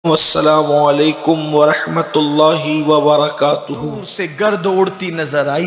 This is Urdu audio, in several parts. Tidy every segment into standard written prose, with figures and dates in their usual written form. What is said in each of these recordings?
والسلام علیکم ورحمۃ اللہ وبرکاتہ۔ دور سے گرد اڑتی نظر آئی،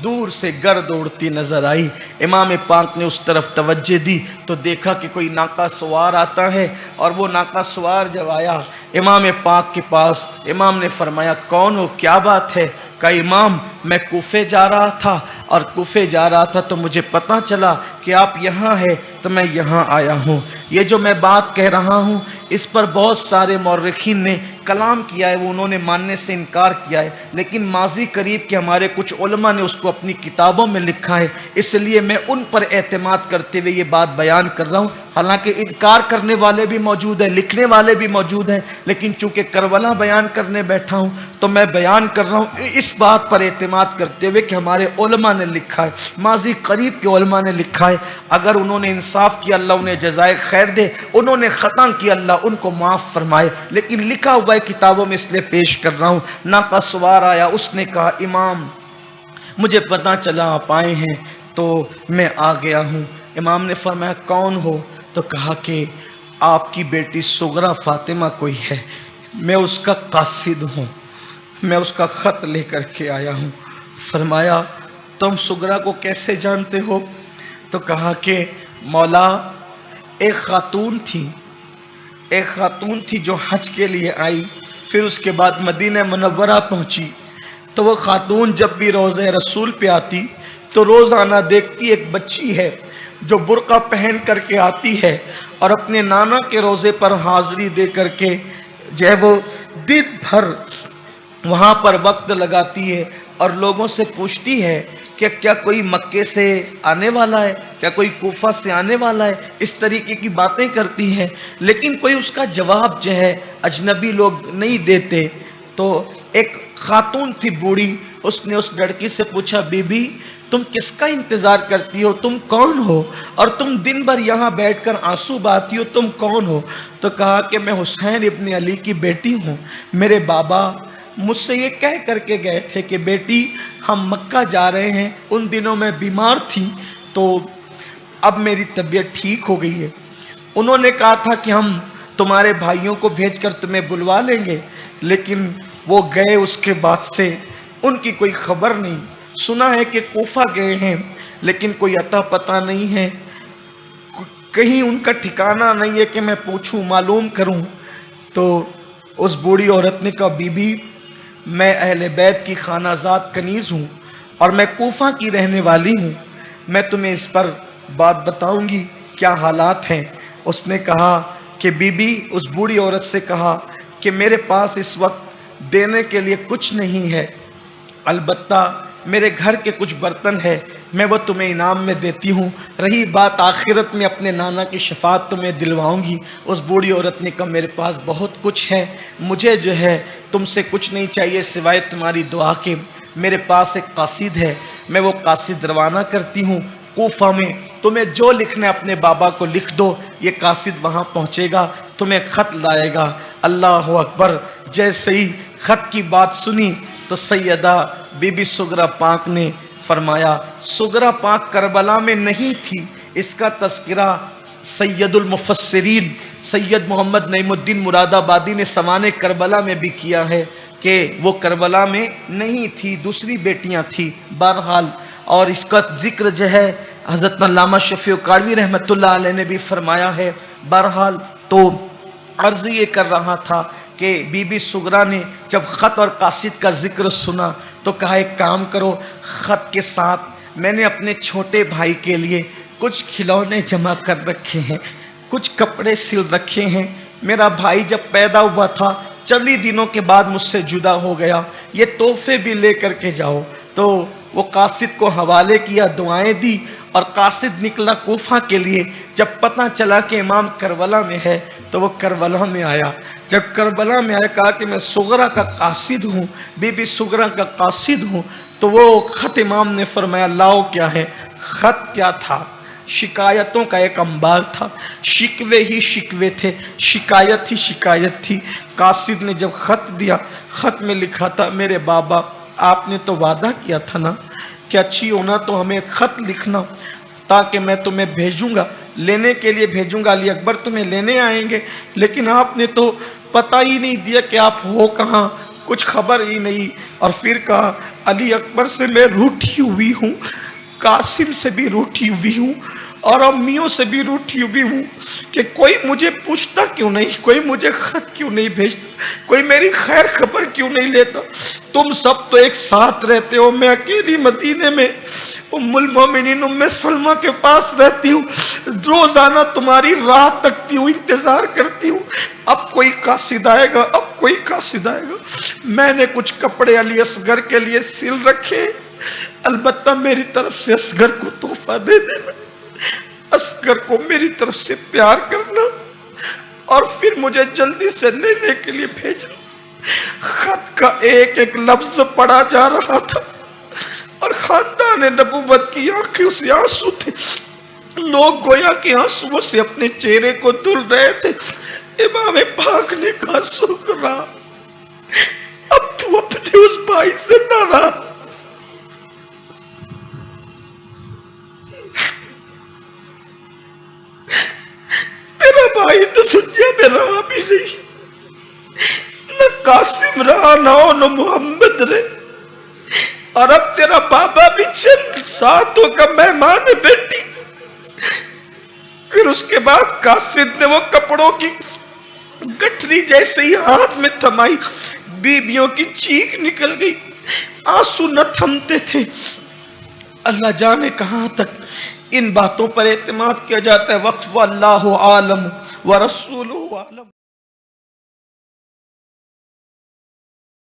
دور سے گرد اڑتی نظر آئی۔ امام پاک نے اس طرف توجہ دی تو دیکھا کہ کوئی ناقہ سوار آتا ہے، اور وہ ناقہ سوار جب آیا امام پاک کے پاس، امام نے فرمایا کون ہو، کیا بات ہے؟ کہا امام میں کوفے جا رہا تھا، اور کوفے جا رہا تھا تو مجھے پتا چلا کہ آپ یہاں ہیں تو میں یہاں آیا ہوں۔ یہ جو میں بات کہہ رہا ہوں اس پر بہت سارے مورخین نے کلام کیا ہے، وہ انہوں نے ماننے سے انکار کیا ہے، لیکن ماضی قریب کے ہمارے کچھ علماء نے اس کو اپنی کتابوں میں لکھا ہے، اس لیے میں ان پر اعتماد کرتے ہوئے یہ بات بیان کر رہا ہوں۔ حالانکہ انکار کرنے والے بھی موجود ہیں، لکھنے والے بھی موجود ہیں، لیکن چونکہ کربلا بیان کرنے بیٹھا ہوں تو میں بیان کر رہا ہوں اس بات پر اعتماد کرتے ہوئے کہ ہمارے علماء نے لکھا ہے، ماضی قریب کے علماء نے لکھا ہے۔ اگر انہوں نے انصاف کیا اللہ انہیں جزائے خیر دے، انہوں نے خطا کیا اللہ ان کو معاف فرمائے، لیکن لکھا ہوا ہے کتابوں میں، اس لیے پیش کر رہا ہوں۔ ناقہ سوار آیا، اس نے کہا امام مجھے پتا چلا آپ آئے ہیں تو میں آ گیا ہوں۔ امام نے فرمایا کون ہو؟ تو کہا کہ آپ کی بیٹی صغرا فاطمہ کوئی ہے، میں اس کا قاصد ہوں، میں اس کا خط لے کر کے آیا ہوں۔ فرمایا تم صغرا کو کیسے جانتے ہو؟ تو کہا کہ مولا ایک خاتون تھی جو حج کے لیے آئی، پھر اس کے بعد مدینہ منورہ پہنچی، تو وہ خاتون جب بھی روضہ رسول پہ آتی تو روزانہ دیکھتی ایک بچی ہے جو برقع پہن کر کے آتی ہے اور اپنے نانا کے روزے پر حاضری دے کر کے جو ہے وہ دن بھر وہاں پر وقت لگاتی ہے اور لوگوں سے پوچھتی ہے کہ کیا کوئی مکے سے آنے والا ہے، کیا کوئی کوفہ سے آنے والا ہے، اس طریقے کی باتیں کرتی ہیں، لیکن کوئی اس کا جواب جو ہے اجنبی لوگ نہیں دیتے۔ تو ایک خاتون تھی بوڑھی، اس نے اس لڑکی سے پوچھا بی بی تم کس کا انتظار کرتی ہو، تم کون ہو، اور تم دن بھر یہاں بیٹھ کر آنسو بہاتی ہو، تم کون ہو؟ تو کہا کہ میں حسین ابن علی کی بیٹی ہوں، میرے بابا مجھ سے یہ کہہ کر کے گئے تھے کہ بیٹی ہم مکہ جا رہے ہیں، ان دنوں میں بیمار تھی تو اب میری طبیعت ٹھیک ہو گئی ہے، انہوں نے کہا تھا کہ ہم تمہارے بھائیوں کو بھیج کر تمہیں بلوا لیں گے، لیکن وہ گئے، اس کے بعد سے ان کی کوئی خبر نہیں، سنا ہے کہ کوفہ گئے ہیں لیکن کوئی عطا پتہ نہیں ہے، کہیں ان کا ٹھکانہ نہیں ہے کہ میں پوچھوں معلوم کروں۔ تو اس بوڑھی عورت نے کہا بی بی میں اہل بیت کی خانہ زاد کنیز ہوں اور میں کوفہ کی رہنے والی ہوں، میں تمہیں اس پر بات بتاؤں گی کیا حالات ہیں۔ اس نے کہا کہ بی بی اس بوڑھی عورت سے کہا کہ میرے پاس اس وقت دینے کے لیے کچھ نہیں ہے، البتہ میرے گھر کے کچھ برتن ہے، میں وہ تمہیں انعام میں دیتی ہوں، رہی بات آخرت میں اپنے نانا کی شفاعت تمہیں دلواؤں گی۔ اس بوڑھی عورت نے کہا میرے پاس بہت کچھ ہے، مجھے جو ہے تم سے کچھ نہیں چاہیے سوائے تمہاری دعا کے، میرے پاس ایک قاصد ہے، میں وہ قاصد روانہ کرتی ہوں کوفہ میں، تمہیں جو لکھنا ہے اپنے بابا کو لکھ دو، یہ قاصد وہاں پہنچے گا تمہیں خط لائے گا۔ اللہ اکبر! جیسے ہی خط کی بات سنی تو سیدہ بی بی صغرا پاک نے فرمایا صغرا پاک کربلا میں نہیں تھی، اس کا تذکرہ سید المفسرین سید محمد نعیم الدین مراد آبادی نے سوانح کربلا میں بھی کیا ہے کہ وہ کربلا میں نہیں تھی، دوسری بیٹیاں تھی۔ بہرحال اور اس کا ذکر جو ہے حضرت علامہ شفیع کاڑوی رحمۃ اللہ علیہ نے بھی فرمایا ہے۔ بہرحال تو عرض یہ کر رہا تھا کہ بی بی صغرا نے جب خط اور قاصد کا ذکر سنا تو کہا ایک کام کرو، خط کے ساتھ میں نے اپنے چھوٹے بھائی کے لیے کچھ کھلونے جمع کر رکھے ہیں، کچھ کپڑے سل رکھے ہیں، میرا بھائی جب پیدا ہوا تھا چند ہی دنوں کے بعد مجھ سے جدا ہو گیا، یہ تحفے بھی لے کر کے جاؤ۔ تو وہ قاصد کو حوالے کیا، دعائیں دی، اور قاصد نکلا کوفہ کے لیے۔ جب پتہ چلا کہ امام کربلا میں ہے تو وہ کربلا میں آیا، جب کربلا میں آیا کہا کہ میں صغرا کا قاصد ہوں، بی بی صغرا کا قاصد ہوں۔ تو وہ خط امام نے فرمایا لاؤ کیا ہے؟ خط کیا تھا؟ شکایتوں کا ایک انبار تھا، شکوے ہی شکوے تھے، شکایت ہی شکایت تھی۔ قاصد نے جب خط دیا، خط میں لکھا تھا میرے بابا آپ نے تو وعدہ کیا تھا نا کہ اچھی ہونا تو ہمیں خط لکھنا تاکہ میں تمہیں بھیجوں گا، لینے کے لیے بھیجوں گا، علی اکبر تمہیں لینے آئیں گے، لیکن آپ نے تو پتہ ہی نہیں دیا کہ آپ ہو کہاں، کچھ خبر ہی نہیں۔ اور پھر کہا علی اکبر سے میں روٹھی ہوئی ہوں، قاسم سے بھی روٹھی ہوئی ہوں، اور امیوں سے بھی روٹھی ہوئی ہوں کہ کوئی مجھے پوچھتا کیوں نہیں، کوئی مجھے خط کیوں نہیں بھیجتا، کوئی میری خیر خبر کیوں نہیں لیتا۔ تم سب تو ایک ساتھ رہتے ہو، میں اکیلی مدینے میں ام المومنین ام سلمہ کے پاس رہتی ہوں، روزانہ تمہاری راہ تکتی ہوں، انتظار کرتی ہوں، اب کوئی قاصد آئے گا، اب کوئی قاصد آئے گا۔ میں نے کچھ کپڑے علی اصغر کے لیے سل رکھے، البتہ میری طرف سے اصغر کو تحفہ دے دینا، اصغر کو میری طرف سے پیار کرنا، اور پھر مجھے جلدی سے لینے کے لیے بھیجنا۔ خط کا ایک ایک لفظ پڑھا جا رہا تھا اور خاندان نبوت کی آنکھوں سے آنسو تھے، لوگ گویا کہ آنسوؤں سے اپنے چہرے کو دھل رہے تھے۔ امام پاک نے کہا سکرا، اب تو اپنے اس بھائی سے ناراض، تیرا بھائی تو دنیا میں رہا بھی نہیں، نہ قاسم رہا، نہ محمد رہے، اور اب تیرا بابا بھی چند ساتوں کا مہمان ہے بیٹی۔ پھر اس کے بعد قاسم نے وہ کپڑوں کی گٹھری جیسے ہی ہاتھ میں تھمائی، بیویوں کی چیخ نکل گئی، آنسو نہ تھمتے تھے۔ اللہ جانے کہاں تک ان باتوں پر اعتماد کیا جاتا ہے۔ وقف اللہ عالم ورسولہ عالم۔